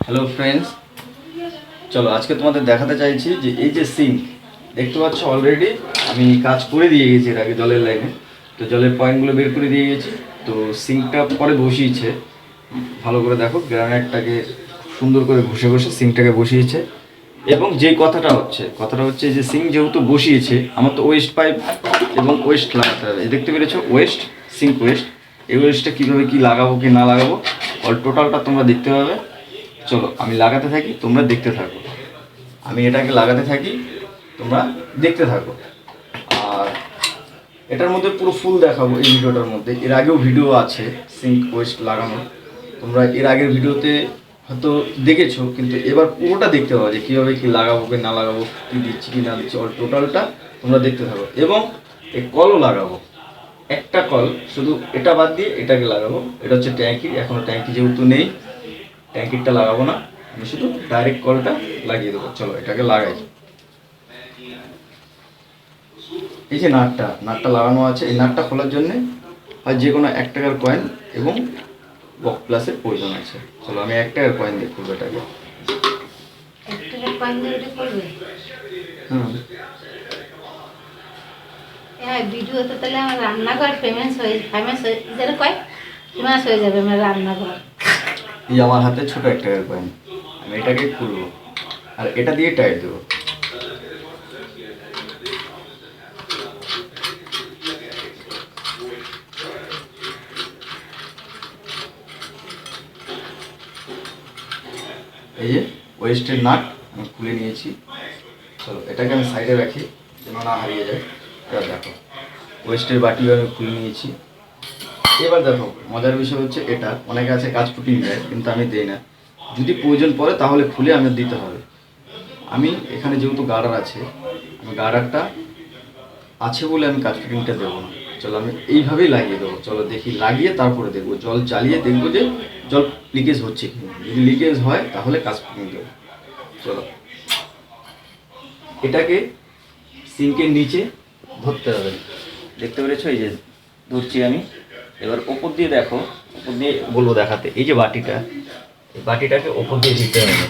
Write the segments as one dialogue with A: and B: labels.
A: Hello friends, চলো আজকে তোমাদের দেখাতে চাইছি যে এই যে সিঙ্ক দেখতে পাচ্ছ অলরেডি আমি কাজ করে দিয়ে গেছি এর আগে জলের লাইনে। তো জলের পয়েন্টগুলো বের করে দিয়ে গেছি। তো সিঙ্কটা পরে বসিয়েছে, ভালো করে দেখো, গ্রানাইটটাকে সুন্দর করে ঘষে ঘষে সিঙ্কটাকে বসিয়েছে। এবং যে কথাটা হচ্ছে যে সিঙ্ক যেহেতু বসিয়েছে, আমার তো ওয়েস্ট পাইপ এবং ওয়েস্ট লাগাতে হবে। দেখতে পেরেছো ওয়েস্ট, সিঙ্ক ওয়েস্ট। এই ওয়েস্টটা কীভাবে কী লাগাবো কি না লাগাবো অল টোটালটা তোমরা দেখতে পাবে। চলো আমি লাগাতে থাকি, তোমরা দেখতে থাকো। আমি এটাকে লাগাতে থাকি, তোমরা দেখতে থাকো। আর এটার মধ্যে পুরো ফুল দেখাবো এই ভিডিওটার মধ্যে। এর আগেও ভিডিও আছে সিঙ্ক ওয়েস্ট লাগানো, তোমরা এর আগের ভিডিওতে হয়তো দেখেছো, কিন্তু এবার পুরোটা দেখতে পাবো যে কীভাবে কী লাগাবো কি না লাগাবো, কী দিচ্ছি কি না দিচ্ছি, অল টোটালটা তোমরা দেখতে থাকো। এবং এই কলও লাগাবো, একটা কল শুধু, এটা বাদ দিয়ে এটাকে লাগাবো। এটা হচ্ছে ট্যাঙ্কি, এখনও ট্যাঙ্কি যেহেতু নেই ট্যাঙ্কিটা লাগাবো না, আমি শুধু ডাইরেক্ট কলটা লাগিয়ে দেবো। চলো এটাকে লাগাই। এই যে নাটটা লাগানো আছে, এই নাটটা খোলার জন্যে হয় যে কোনো 1 টাকার কয়েন এবং বক প্লাসের প্রয়োজন আছে। চলো আমি 1 টাকার কয়েন দিয়ে খুলবো এটাকে।
B: হ্যাঁ, ভিডিওতে তাহলে আমার রান্নাঘর ফেমাস হয়ে যেটা কয় ফেমাস হয়ে যাবে আমার রান্নাঘর।
A: এই আমার হাতে ছোট 1 টাকার কয়েন, আমি এটাকে খুলবো আর এটা দিয়ে টাইট দেবো। এই যে ওয়েস্টের নাট আমি খুলে নিয়েছি। চলো এটাকে আমি সাইডে রাখি যেন না হারিয়ে যায়। এবার দেখো ওয়েস্টের বাটিও আমি খুলে নিয়েছি। এবার দেখো মজার বিষয় হচ্ছে, এটা অনেকে আছে কাজ ফুটিং দেয়, কিন্তু আমি দিই না। যদি প্রয়োজন পড়ে তাহলে খুলে আমি দিতে হবে। আমি এখানে যেহেতু গার্ডার আছে, আমি গার্ডারটা আছে বলে আমি কাজ ফিটিংটা দেবো না। চলো আমি এইভাবেই লাগিয়ে দেবো। চলো দেখি, লাগিয়ে তারপরে দেখবো, জল চালিয়ে দেখবো যে জল লিকেজ হচ্ছে কি না। যদি লিকেজ হয় তাহলে কাজ ফিটিং দেবো। চলো এটাকে সিঙ্কের নিচে ধরতে হবে, দেখতে পেরেছো? এই যে ধরছি আমি। এবার ওপর দিয়ে দেখো, ওপর দিয়ে বলবো দেখাতে, এই যে বাটিটা, এই বাটিটাকে ওপর দিয়ে দিতে হবে।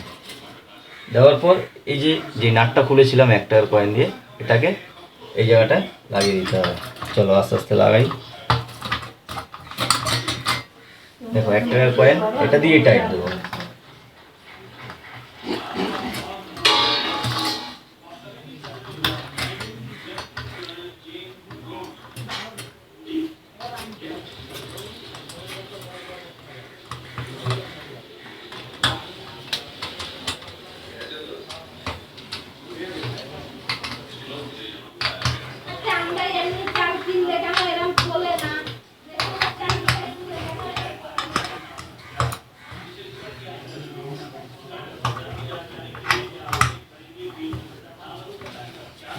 A: দেওয়ার পর এই যে যে নাটটা খুলেছিলাম 1 টাকার কয়েন দিয়ে, এটাকে এই জায়গাটায় লাগিয়ে দিতে হবে। চলো আস্তে আস্তে লাগাই। দেখো 1 টাকার কয়েন, এটা দিয়ে টাইট দেবো।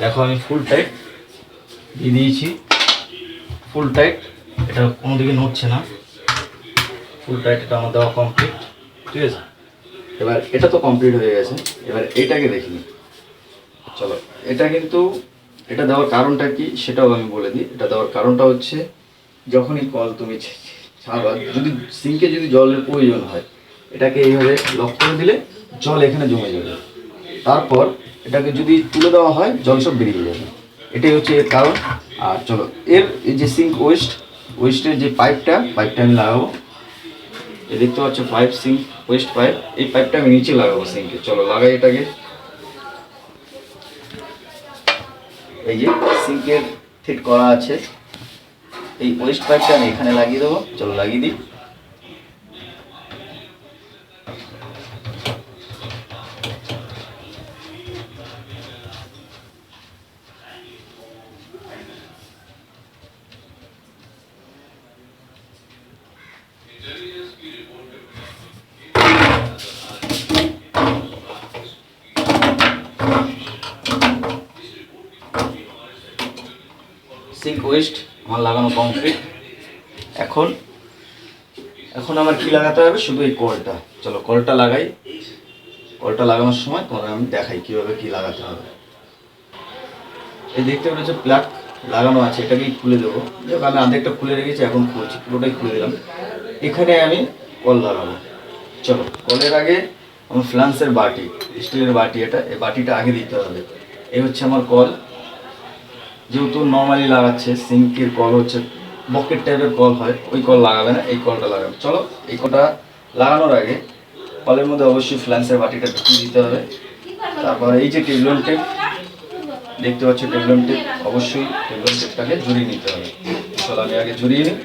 A: দেখো আমি ফুল টাইট দিয়ে দিয়েছি, ফুল টাইট। এটা কোনো দিকে নড়ছে না, ফুল টাইট। এটা আমার দেওয়া কমপ্লিট, ঠিক আছে? এবার এটা তো কমপ্লিট হয়ে গেছে, এবার এটাকে দেখিনি। চলো এটা কিন্তু, এটা দেওয়ার কারণটা কি সেটাও আমি বলে দিই। এটা দেওয়ার কারণটা হচ্ছে, যখনই কল তুমি ছাড়বা, যদি সিঙ্কে যদি জলের প্রয়োজন হয়, এটাকে এইভাবে লক করে দিলে জল এখানে জমে যাবে। তারপর এটাকে যদি তুলে দেওয়া হয় জল সব বেরিয়ে যাবে, এটাই হচ্ছে এর কারণ। আর চলো এর এই যে সিঙ্ক ওয়েস্টের যে পাইপটা আমি লাগাবো। এই দেখতে পাচ্ছ পাইপ, সিঙ্ক ওয়েস্ট পাইপ, এই পাইপটা আমি নিচে লাগাবো সিঙ্কে। চলো লাগাই এটাকে। এই যে সিঙ্কের ফিট করা আছে, এই ওয়েস্ট পাইপটা আমি এখানে লাগিয়ে দেবো। চলো লাগিয়ে দিই। সিঙ্ক ওয়েস্ট আমার লাগানো কমপ্লিট। এখন আমার কি লাগাতে হবে, শুধু এই কলটা। চলো কলটা লাগাই। কলটা লাগানোর সময় তোমার আমি দেখাই কীভাবে কী লাগাতে হবে। এই দেখতে পাচ্ছ প্লাগ লাগানো আছে, এটাকেই খুলে দেবো। যাক আমি আধেকটা খুলে রেখেছি, এখন খুলছি, পুরোটাই খুলে দিলাম। এখানে আমি কল লাগাবো। চলো কলের আগে আমার ফ্লান্সের বাটি, স্টিলের বাটি, এই বাটিটা আগে দিতে হবে। এই হচ্ছে আমার কল। যেহেতু নর্মালি লাগাচ্ছে, সিঙ্কের কল হচ্ছে বকেট টাইপের কল হয়, ওই কল লাগাবে না, এই কলটা লাগাবে। চলো এই কলটা লাগানোর আগে কলের মধ্যে অবশ্যই ফ্লান্সের বাটিটা ঢুকিয়ে দিতে হবে। তারপর এই যে টেবলন টেপ দেখতে পাচ্ছ, টেবলন টেপ, অবশ্যই টেবলন টেপটাকে জড়িয়ে নিতে হবে। চলো আমি আগে জড়িয়ে নিই।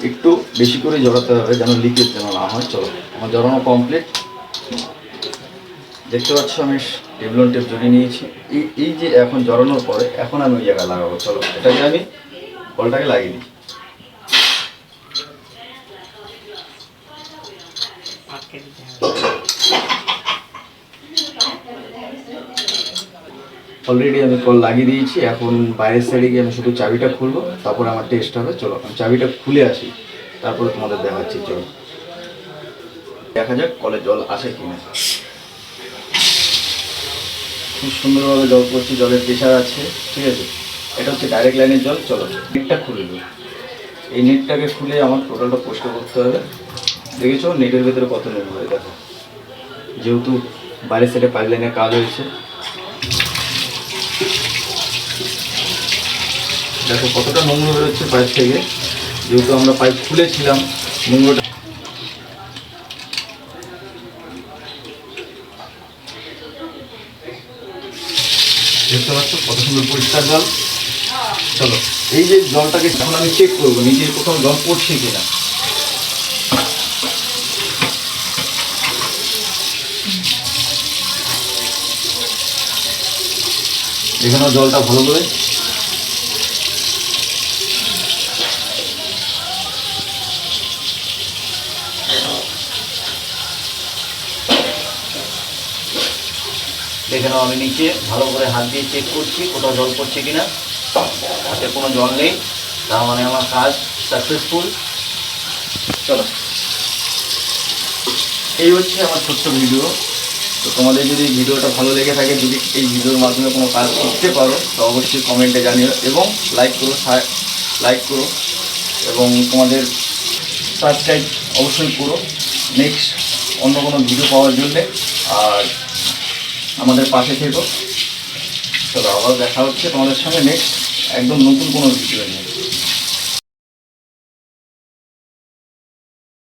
A: একটু বেশি করে জড়াতে হবে যেন লিকেজ যেন না হয়। চলো আমার জড়ানো কমপ্লিট। দেখতে পাচ্ছ আমি টেবলন টেপ জড়িয়ে নিয়েছি। এই যে এখন জড়ানোর পরে এখন আমি ওই জায়গায় লাগাবো। চলো এটাকে আমি কলটাকে লাগিয়ে দিই। অলরেডি আমি কল লাগিয়ে দিয়েছি। এখন বাইরের সাইডে গিয়ে আমি শুধু চাবিটা খুলবো, তারপরে আমার টেস্ট হবে। চলো আমি চাবিটা খুলে আসি, তারপরে তোমাদের দেখাচ্ছি। চলো দেখা যাক কলে জল আসে কিনা। খুব সুন্দরভাবে জল পড়ছে, জলের প্রেশার আছে, ঠিক আছে। এটা হচ্ছে ডাইরেক্ট লাইনের জল। চলো নেটটা খুলে দেবো। এই নেটটাকে খুলে আমার টোটালটা পরিষ্কার করতে হবে। দেখেছো নেটের ভেতরে কত নেট হয়ে দেখো, যেহেতু বাইরের সাইডে পাইপ লাইনের কাজ হয়েছে। দেখো কতটা নোংরা বেরোচ্ছে পাইপ থেকে, যেহেতু আমরা পাইপ খুলেছিলাম। নোংরাটা দেখতে পাচ্ছ কত সুন্দর পরিষ্কার জল। চলো এই যে জলটাকে এখন আমি চেক করবো নিচে কোথাও জল পড়ছে কিনা। এখানেও জলটা ভালো করে দেখে নাও। আমি নিচে ভালো করে হাত দিয়ে চেক করছি কোথাও জল পড়ছে কিনা। হাতে কোনো জল নেই, তার মানে আমার কাজ সাকসেসফুল। চলো এই হচ্ছে আমার ছোট্ট ভিডিও। তো তোমাদের যদি ভিডিওটা ভালো লেগে থাকে, যদি এই ভিডিওর মাধ্যমে কোনো কাজ করতে পারো, তো অবশ্যই কমেন্টে জানিও এবং লাইক করো এবং তোমাদের সাবস্ক্রাইব অবশ্যই করো নেক্সট অন্য কোনো ভিডিও পাওয়ার জন্যে। আর আমাদের পাশে থেকো। চলো আবার দেখা হচ্ছে তোমাদের সঙ্গে নেক্সট একদম নতুন কোনো ভিডিও নিয়ে।